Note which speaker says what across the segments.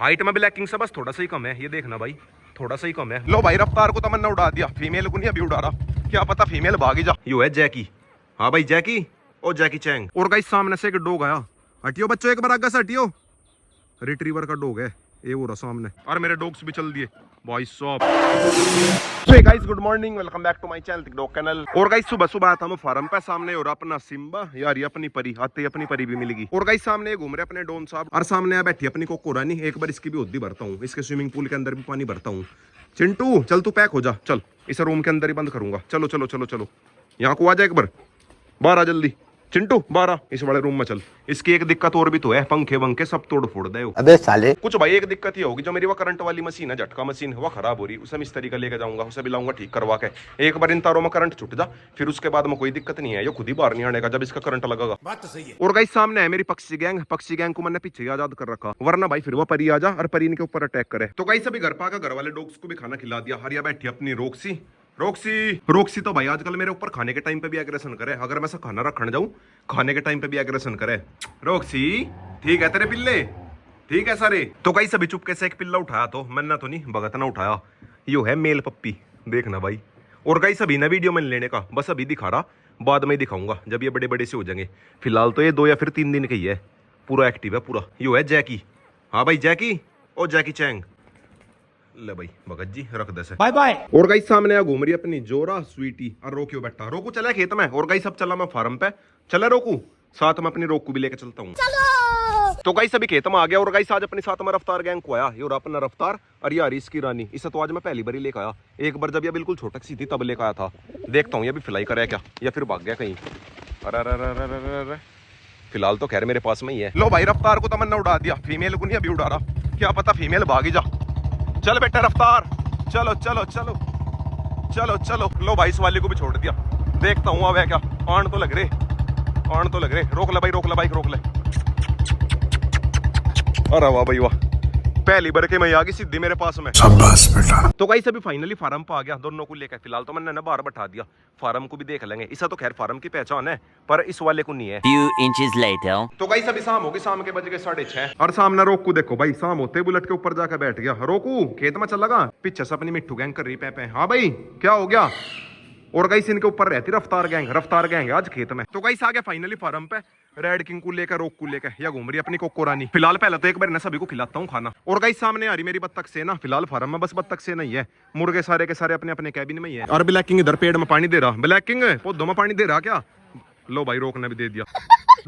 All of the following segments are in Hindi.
Speaker 1: हाइट में ब्लैकिंग से बस थोड़ा सा ही कम है, ये देखना भाई, थोड़ा सा ही कम है। लो भाई रफ्तार को तमन्ना उड़ा दिया, फीमेल को नहीं अभी उड़ा रहा, क्या पता फीमेल भागी जा। यो है जैकी, हाँ भाई जैकी और जैकी चैंग। और गाइस सामने से एक डॉग आया, हटियो बच्चों एक बार आगे से हटियो, रिट्रीवर का डॉग है ये वो रहा सामने, और मेरे डॉग्स भी चल दिए भाई साहब। So guys good morning, welcome back to my channel dog kennel. और गाइस सुबह सुबह आता हूं फार्म पे, सामने और अपना सिम्बा यार, ये अपनी परी आते अपनी परी भी मिलेगी। और गाइस सामने घूम रहे अपने डॉन साहब, और सामने बैठी अपनी कोको रानी, एक बार इसकी भी उद्दी भरता हूँ, इसके स्विमिंग पूल के अंदर भी पानी भरता हूँ। चिंटू चल तू पैक हो जा, चल इसे रूम के अंदर ही बंद करूंगा, चलो चलो चलो चलो यहाँ को आ जा एक बार, बाहर आ जल्दी चिंटू, 12 इस बड़े रूम में चल। इसकी एक दिक्कत और भी तो है, पंखे वंखे सब तोड़ फोड़ दे।
Speaker 2: अबे साले
Speaker 1: कुछ भाई एक दिक्कत ही होगी, जो मेरी वो करंट वाली मशीन है, झटका मशीन है, वो खराब हो रही, उसे मिस्त्री का लेके जाऊंगा, उसे भी लाऊंगा ठीक करवा के। एक बार इन तारों में करंट छुट जा, फिर उसके बाद में कोई दिक्कत नहीं है, ये खुद ही बाहर नहीं आने का जब इसका करंट लगेगा। बात तो सही है। और गाइस सामने है मेरी पक्षी गैंग, पक्षी गैंग को मैंने पीछे आजाद कर रखा, वरना भाई फिर वो परी आ जा और परी इनके ऊपर अटैक करे। तो गाइस अभी घर पाकर घर वाले डॉग्स को भी खाना खिला दिया, हरिया बैठी अपनी रोक्सी। रोक्सी तो भाई आजकल मेरे ऊपर खाने के टाइम पे भी एग्रेशन करे, अगर मैं खाना रखने जाऊं खाने के टाइम पे भी एग्रेशन करे। रोक्सी ठीक है तेरे पिल्ले, ठीक है सारे। तो कई सभी चुपके से एक पिल्ला उठाया, तो मैंने तो नहीं भगत ना उठाया, यो है मेल पप्पी, देखना भाई। और कई सभी ना वीडियो में लेने का, बस अभी दिखा रहा, बाद में ही दिखाऊंगा जब ये बड़े बड़े से हो जाएंगे। फिलहाल तो ये 2 या फिर 3 दिन का ही है, पूरा एक्टिव है पूरा। यो है जैकी, हाँ भाई जैकी और जैकी चैंग। ले भाई भगत जी रख दे से, बाय बाय। और गाइस सामने आ घूम रही अपनी जोरा स्वीटी, और रोकियो बैठा, रोकू चला खेत में। और गाइस सब चला मैं फार्म पे, चला रोकू साथ में अपनी रोकू भी लेके चलता हूँ। तो गाइस अभी खेत में आ गया, और गाइस आज अपने साथ में रफ्तार गैंग को आया, ये और अपना रफ्तार और यार इसकी रानी, इसे तो आज मैं पहली बार ही लेकर आया। एक बार जब ये बिल्कुल छोटक सी थी तब लेकर आया था, देखता हूँ ये भी फिलाई करे क्या या फिर भाग गया कहीं। अरे फिलहाल तो खैर मेरे पास में ही है। लो भाई रफ्तार को तमन्ना उड़ा दिया, फीमेल को नहीं अभी उड़ा रहा, क्या पता फीमेल भागी जा। चल बेटा रफ्तार, चलो चलो चलो चलो चलो। लो भाई इस वाले को भी छोड़ दिया, देखता हूँ अब क्या, आन तो लग रहे, रोक ले भाई, रोक ले बाइक, रोक ले। अरे वाह भाई वाह, पहली बार के मैं आ गई सीधी मेरे पास में, शाबाश बेटा। तो गाइस अभी फाइनली फार्म पे आ गया दोनों को लेकर। फिलहाल तो मैंने ना बाहर बैठा दिया, फार्म को भी देख लेंगे, इसा तो खैर फार्म की पहचान है, पर इस वाले को नहीं है।
Speaker 2: few inches later
Speaker 1: तो गाइस अभी शाम हो गई, शाम के बज गए 6:30, और सामने रोकू देखो भाई, शाम होते बुलेट के ऊपर जाकर बैठ गया। रोकू खेत में चल लगा, पीछे से अपनी मिट्टू गैंग कर रही पे। हाँ भाई क्या हो गया। और गाइस इनके ऊपर रहती रफ्तार गैंग आज खेत में। तो गाइस आ गया फाइनली फार्म पे, रेड किंग को लेकर, रोक को लेकर, या घूम रही अपनी कोको रानी। फिलहाल पहले तो एक बार ना सभी को खिलाता हूँ खाना। और गाइस सामने आ रही मेरी बत्तख से ना, फिलहाल फार्म में बस बत्तख से नहीं है, मुर्गे सारे के सारे अपने अपने कैबिन में ही है। और ब्लैक किंग इधर पेड़ में पानी दे रहा, ब्लैक किंग पौधों में पानी दे रहा क्या। लो भाई रोकने भी दे दिया,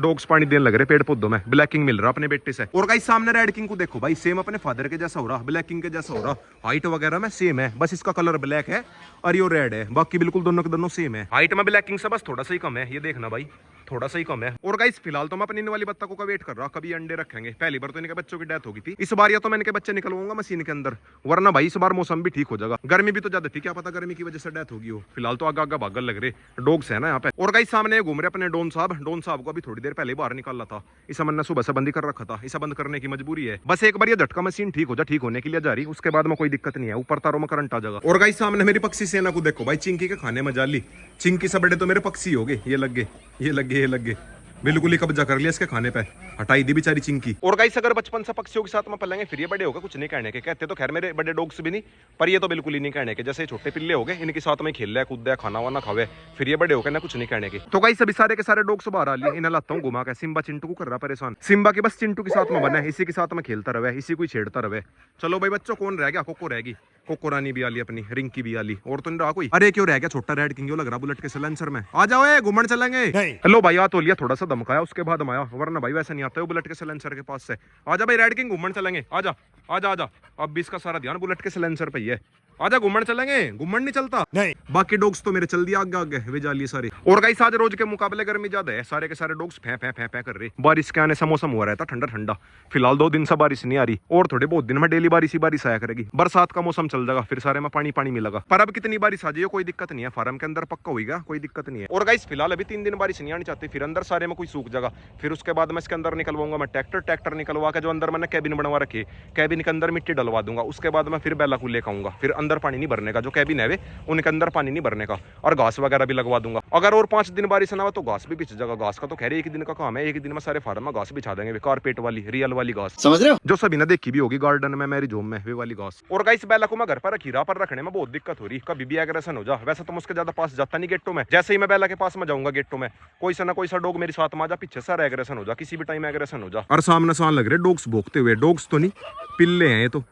Speaker 1: डॉग्स पानी देने लग रहे पेड़ पौधों में, ब्लैक किंग मिल रहा अपने बेटे से। और गाइस सामने रेड किंग को देखो भाई, सेम अपने फादर के जैसा हो रहा, ब्लैक किंग के जैसा हो रहा, हाइट वगैरह में सेम है, बस इसका कलर ब्लैक है और ये रेड है, बाकी बिल्कुल दोनों के दोनों सेम है। हाइट में ब्लैक किंग से बस थोड़ा सा ही कम है, ये देखना भाई थोड़ा सा ही कम है। और गाइस फिलहाल तो मैं अपनी वाली बत्तखों का वेट कर रहा, कभी अंडे रखेंगे। पहली बार तो इनके बच्चों की डेथ होगी थी, इस बार या तो मैं इनके बच्चे निकलवाऊंगा मशीन के अंदर, वरना भाई इस बार मौसम भी ठीक हो जाएगा, गर्मी भी तो ज्यादा थी, क्या पता गर्मी की वजह से डेथ होगी हो। फिलहाल तो आगा आगा भागल लग रहे डॉग्स है ना यहाँ पे। और गाइस सामने घूम रहे अपने डॉन साहब को अभी थोड़ी देर पहले बाहर निकाला था, इसे मैंने सुबह से बंदी कर रखा था, इसे बंद करने की मजबूरी है, बस एक बार ये झटका मशीन ठीक हो जा, ठीक होने के लिए जा रही, उसके बाद में कोई दिक्कत नहीं है, ऊपर तारों में करंट आ जाएगा। और गाइस सामने मेरी पक्षी सेना को देखो भाई, चिंकी के खाने में जाली, चिंकी से बड़े तो मेरे पक्षी हो गए, ये लग गए बिल्कुल ही कब्जा कर लिया इसके खाने पे, हटाई दी बेचारी चिंकी। और गाइस अगर बचपन से पक्षियों के साथ में पलेंगे फिर ये बड़े होगा कुछ नहीं कहने के, कहते तो खैर मेरे बड़े डॉग्स भी नहीं, पर ये तो बिल्कुल ही नहीं कहने के, जैसे छोटे पिल्ले हो गए इनके साथ में खेल रहा है, कूद रहा है, खाना वाना खावे, फिर ये बड़े होकर ना कुछ नहीं कहने के। तो गाइस अभी सारे के सारे डॉग्स बाहर आ लिए, इन्हें लाता हूँ घुमा के। सिम्बा चिंटू को कर रहा परेशान, सिम्बा की बस चिंटू के साथ में बना है, इसी के साथ में खेलता रहे, इसी को छेड़ता रहे। चलो भाई बच्चों कौन रह गया, कोको रहेगी, कोको रानी भी आ ली अपनी, रिंकी भी आ ली, और तो नहीं रहा कोई। अरे क्यों रह गया छोटा रेड किंग, लग रहा बुलेट के सिलेंसर में, आ जाओ घूमन चलेंगे। हेलो भाई आ तो लिया, थोड़ा सा धमकाया उसके बाद आया, वरना भाई वैसे नहीं आता है बुलेट के सिलेंसर के पास से। आजा भाई रेड किंग घूमन चलेंगे, आजा आजा आजा, अब भी इसका सारा ध्यान बुलेट के सिलेंसर पे ही है, आजा घूमन चलेंगे। घूमन नहीं चलता नहीं, बाकी डॉग्स तो मेरे चल दिया आगे वे जा लिए सारे। और गाइस आज रोज के मुकाबले गर्मी ज्यादा है, सारे के सारे डॉग्स फै कर रहे, बारिश के आने से मौसम हुआ रहता ठंडा ठंडा। फिलहाल 2 दिन से बारिश नहीं आ रही, और थोड़े बहुत दिन में डेली बारिश ही आया करेगी, बरसात का मौसम चल जाएगा, फिर सारे में पानी मिलेगा। पर अब कितनी बारिश आ जाए कोई दिक्कत नहीं है, फार्म के अंदर पक्का होगा, कोई दिक्कत नहीं है। और गाइस फिलहाल अभी 3 दिन बारिश नहीं आनी चाहती, फिर अंदर सारे में कोई सूख जाएगा, फिर उसके बाद मैं इसके अंदर निकलवाऊंगा मैं ट्रैक्टर निकलवा के, जो अंदर मैंने कैबिन बनवा रखी, कैबिन के अंदर मिट्टी डलवा दूंगा, उसके बाद मैं फिर बेला को लेकर आऊंगा, फिर अंदर अंदर पानी नहीं भरने का, जो कैबिन है वे उनके अंदर पानी नहीं भरने का, और घास वगैरह भी लगवा दूंगा। अगर और 5 दिन बारिश ना हो तो घास भी बिछ जाएगा। घास का तो खैर एक दिन का काम है, एक दिन में सारे फार्म में घास बिछा देंगे, कारपेट वाली रियल वाली घास, समझ रहे हो, जो सभी ने देखी भी होगी गार्डन में, मैरिज होम में, वे वाली घास। और गाइस बेला को मैं घर पर रखी रहा, पर रखने में बहुत दिक्कत हो रही, कभी भी एग्रेशन हो जा। वैसे तो मैं उसके ज्यादा पास जाता नहीं गेटों में, जैसे ही मैं बेला के पास में जाऊंगा गेटों में कोई सा ना कोई सा डॉग मेरे साथ में आ जा, पीछे सारा एग्रेशन हो जा, किसी भी टाइम एग्रेशन हो जा। और सामने सामने लग रहे डॉग्स भोगते हुए, डॉग्स तो नहीं पिल्ले हैं ये तो,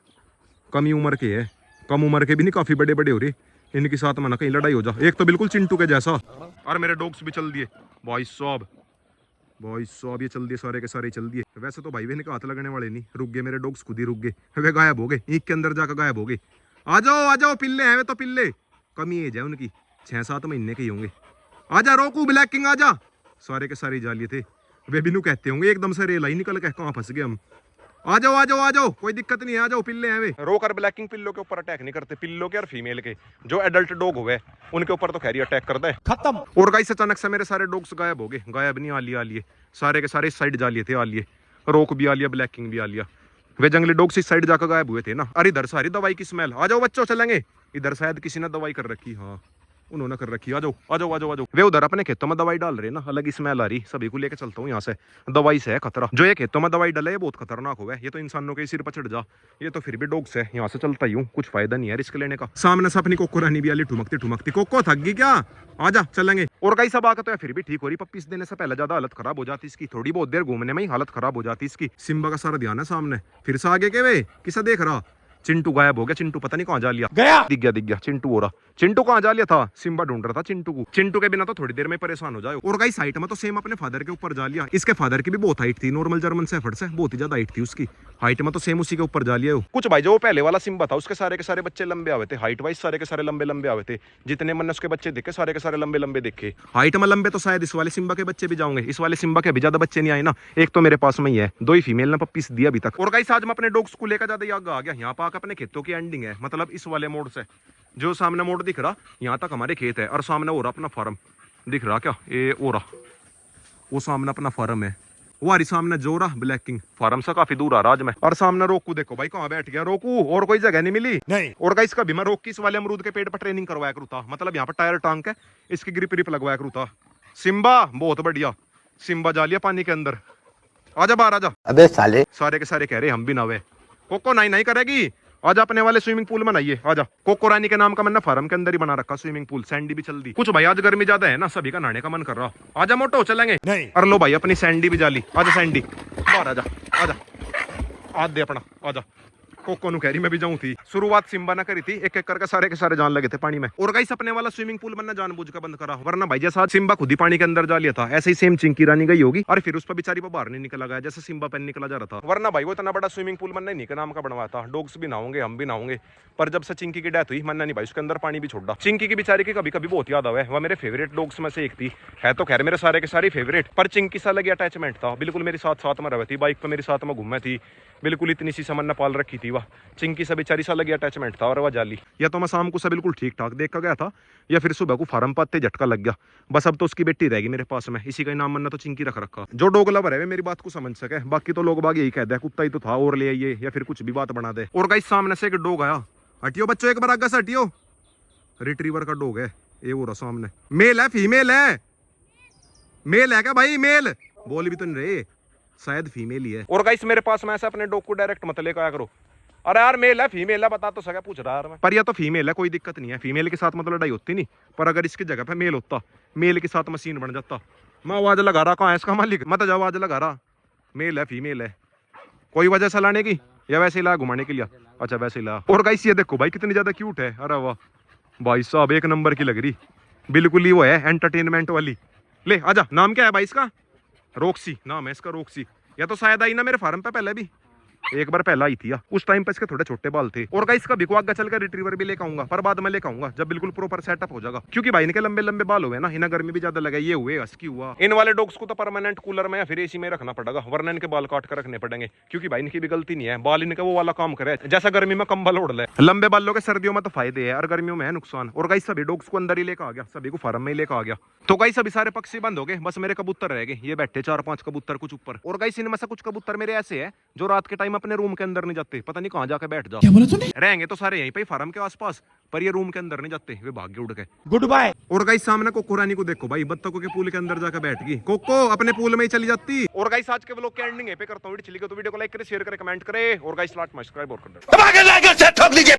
Speaker 1: कम उम्र के है, कम उम्र के भी नहीं, काफी बड़े बड़े हो रहे, इनके साथ में ना कहीं लड़ाई हो जा। एक तो बिल्कुल चिंटू के जैसा, और मेरे डॉग्स भी चल दिए भाई साहब, भाई साहब ये चल दिए, सारे के सारे चल दिए। वैसे तो भाई वे इनके हाथ लगने वाले नहीं, रुक गए मेरे डॉग्स, खुद ही रुक गए, वे गायब हो गए, ईक के अंदर जाकर गायब हो गए। आ जाओ पिल्ले हैं वे तो, पिल्ले कम एज है उनकी, 6-7 महीने के ही होंगे। आजा रोकू ब्लैक किंग आजा, सारे के सारे जालिए थे, वे बिनू कहते होंगे एकदम से रेल ही निकल के, कहाँ फंस गए हम। आ जाओ, कोई दिक्कत नहीं है, आ जाओ, पिल्ले हैं वे। रोकर ब्लैकिंग पिल्लो के ऊपर अटैक नहीं करते, पिल्लो के और फीमेल के, जो एडल्ट डॉग हुए उनके ऊपर तो खैर अटैक कर दे, खत्म। और गाइस अचानक से मेरे सारे डॉग्स गायब हो गए, गायब नहीं, आ लिए सारे के सारे इस साइड जा लिए थे, आ लिए रोक भी आ लिया, ब्लैकिंग भी आ लिया, वे जंगली डॉग्स इस साइड जाकर गायब हुए थे ना। अरे इधर सारी दवाई की स्मेल, आ जाओ बच्चों चलेंगे, इधर शायद किसी ने दवाई कर रखी, हाँ उन्होंने कर रखी, आ जाओ। वे उधर अपने खेतों में दवाई डाल रहे ना, अलग ही स्मेल आ रही, सभी को लेके चलता हूँ यहाँ से, दवाई से है खतरा, जो ये खेतों में दवाई डाले ये बहुत खतरनाक हुआ है, ये तो इंसानों के सिर पर चढ़ जा, ये तो फिर भी डॉग्स है, यहाँ से चलता ही हूँ, कुछ फायदा नहीं है रिस्क लेने का। सामने से अपनी कोको रानी भी आली ठुमकती, कोको थक गई क्या, आजा चलेंगे। और कई सब आकर तो फिर भी ठीक हो रही, पप्पीस देने से पहले ज्यादा हालत खराब हो जाती इसकी, थोड़ी बहुत देर घूमने में ही हालत खराब हो जाती इसकी। सिम्बा का सारा ध्यान है सामने, फिर से आगे के वे किसे देख रहा, चिंटू गायब हो गया, चिंटू पता नहीं कहाँ जा लिया, दिख गया चिंटू हो रहा, चिंटू कहाँ जा लिया था, सिम्बा ढूंढ रहा था चिंटू को, चिंटू के बिना तो थोड़ी देर में परेशान हो जाए। और गाइस हाइट में तो सेम अपने फादर के ऊपर जा लिया, इसके फादर की भी बहुत हाइट थी, नॉर्मल जर्मन शेफर्ड से बहुत ही ज्यादा हाइट थी उसकी, हाइट में तो सेम उसी के ऊपर जा लिया। कुछ भाई जो पहले वाला सिम्बा था उसके सारे के सारे बच्चे लंबे आवे थे, हाइट वाइज सारे के सारे लंबे आवे थे, जितने मैंने उसके बच्चे देखे सारे के सारे लंबे देखे, हाइट में लंबे, तो शायद इस वाले सिम्बा के बच्चे भी जाओगे, इस वाले सिम्बा के भी ज्यादा बच्चे नहीं आए ना, एक तो मेरे पास में ही है, 2 ही फीमेल ने पप्पीस दिया अभी तक। और गाइस आज मैं अपने डॉग्स को लेकर ज्यादा आगे आ गया, यहाँ पर अपने खेतों की एंडिंग है, मतलब इस वाले मोड़ से, जो सामने मोड़ दिख रहा यहाँ तक हमारे खेत है, और सामने हो रहा अपना फार्म दिख रहा क्या, ये हो रहा वो सामने अपना फार्म है, वो हमारी सामने जो रहा ब्लैक किंग, फार्म से काफी दूर आ रहा आज मैं। और सामने रोकू देखो भाई कहाँ बैठ गया, रोकू और कोई जगह नहीं मिली नहीं। और गाइस कभी मैं रोक इस वाले अमरूद के पेड़ पर ट्रेनिंग करवाया करूँ था, मतलब यहाँ पर टायर टांग के इसकी ग्रिप लगवाया करूँ था। सिम्बा बहुत बढ़िया, सिम्बा जा लिया पानी के अंदर, आजा बाहर आजा,
Speaker 2: अबे साले,
Speaker 1: सारे के सारे कह रहे हम भी ना वे, कोको नहीं करेगी, आज अपने वाले स्विमिंग पूल में नहाइए, आजा। कोको रानी के नाम का मैंने फार्म के अंदर ही बना रखा स्विमिंग पूल, सैंडी भी चल दी। कुछ भाई आज गर्मी ज्यादा है ना, सभी का नहाने का मन कर रहा, आजा मोटो चलेंगे नहीं। और लो भाई अपनी सैंडी भी जाली, आजा सैंडी बाहर आजा आज दे अपना, आजा। कोको नु कह रही मैं भी जाऊं थी, शुरुआत सिम्बा ने करी थी, एक एक करके सारे के सारे जान लगे थे पानी में। और गाइस अपने वाला स्विमिंग पूल मैंने जानबूझ कर बंद करा, वरना भाई जैसा सिम्बा खुद ही पानी के अंदर जा लिया था, ऐसे ही सेम चिंकी रानी गई होगी और फिर उस पर बेचारी पर बाहर नहीं निकला गया, जैसे सिम्बा पेन निकला जा रहा था। वरना भाई वो इतना बड़ा स्विमिंग पूल मैंने नहीं के नाम का बनवाया था, डॉग्स भी नहाओगे हम भी नहाओगे, पर जब से चिंकी की डेथ हुई मैंने नहीं भाई उसके अंदर पानी भी छोड़ा। चिंकी की बेचारी की कभी कभी बहुत याद आवे, वह मेरे फेवरेट डॉग्स में से एक थी, है तो खैर मेरे सारे के सारे फेवरेट, पर चिंकी सा लगी अटैचमेंट था, बिल्कुल मेरे साथ साथ में रही थी, बाइक पर मेरे साथ में घूमे थी, बिल्कुल इतनी सी समझ पाल रखी थी वह, चिंकी से बेचारी सा लगी अटैचमेंट था और वह जाली। या तो मैं शाम को सब बिल्कुल ठीक ठाक देख कर गया था, या फिर सुबह को फार्म पाते झटका लग गया, बस अब तो उसकी बेटी रहेगी मेरे पास में, इसी का नाम मैंने तो चिंकी रख रखा। जो डॉग लवर है मेरी बात को समझ सके, बाकी तो लोग बाग यही कहते हैं कुत्ता ही तो था और ले आइए, या फिर कुछ भी बात बना दे। और गाइस सामने से एक डॉग आया, हटियो बच्चों एक बार आगे से हटियो, रिट्रीवर का डॉग है ये, हो रहा सामने, मेल है फीमेल है, मेल है क्या भाई, मेल बोल भी तो नहीं रहे, शायद फीमेल ही है। और गाइस मेरे पास में ऐसे अपने डॉग को डायरेक्ट मत लेकर आया करो, अरे यार मेल है फीमेल है बता तो सका, पूछ रहा यार मैं, पर यह तो फीमेल है कोई दिक्कत नहीं है, फीमेल के साथ मतलब लड़ाई होती नहीं, पर अगर इसकी जगह पे मेल होता, मेल के साथ मशीन बन जाता। मैं आवाज लगा रहा, कहाँ है इसका मालिक, मत जाओ आवाज लगा रहा, मेल है फीमेल है, कोई वजह से लाने की या वैसे ही ला घुमाने के लिए, अच्छा वैसे ही ला। और गाइस ये देखो भाई कितनी ज्यादा क्यूट है, अरे वाह भाई साहब एक नंबर की लग रही, बिल्कुल ही वो है एंटरटेनमेंट वाली। ले आजा, नाम क्या है भाई इसका, रोक्सी नाम है इसका, रोक्सी। या तो शायद आई ना मेरे फार्म पे पहले भी, एक बार पहला आई थी, उस टाइम पे इसके थोड़े छोटे बाल थे। और गाइस कभी को आगे चलकर रिट्रीवर भी लेकर आऊंगा, पर बाद में लेकर आऊंगा जब बिल्कुल प्रॉपर सेटअप हो जाएगा, क्योंकि भाई इनके लंबे लंबे बाल हुए ना, इन्हें गर्मी भी ज्यादा लगे, ये हुए हस्की हुआ। इन वाले डॉग्स को तो परमानेंट कूलर में या फिर एसी में रखना पड़ेगा, वरना इनके बाल काट कर रखने पड़ेंगे, क्योंकि भाई इनकी भी गलती नहीं है, बाल इनका वो वाला काम करे जैसा गर्मी में कंबल ओढ़ ले। लंबे बालों के सर्दियों में तो फायदे है और गर्मियों में है नुकसान। और गाइस सभी डॉग्स को अंदर ही लेकर आ गया, सभी को फार्म में ही लेकर आ गया। तो गाइस सभी सारे पक्षी बंद हो गए, बस मेरे कबूतर रह गए, ये बैठे 4-5 कबूतर कुछ ऊपर। और गाइस इनमें से कुछ कबूतर मेरे ऐसे है जो रात के टाइम टाइम अपने रूम के अंदर नहीं जाते, पता नहीं कहाँ जाके बैठ जाओ।
Speaker 2: क्या बोला तूने?
Speaker 1: रहेंगे तो सारे यहीं पे फार्म के आसपास, पर ये रूम के अंदर नहीं जाते, वे भाग के उड़ के।
Speaker 2: Good bye.
Speaker 1: और गाइस सामने कोको रानी को देखो भाई, बत्तखों के पूल के अंदर जाकर बैठ गई। कोको अपने पूल में ही चली जाती। और गाइस आज के व्लॉग की एंडिंग पे करता हूँ, वीडियो चली गई तो वीडियो को लाइक करे, शेयर करे, कमेंट करे, और गाइस लाइक सब्सक्राइब और कर दो।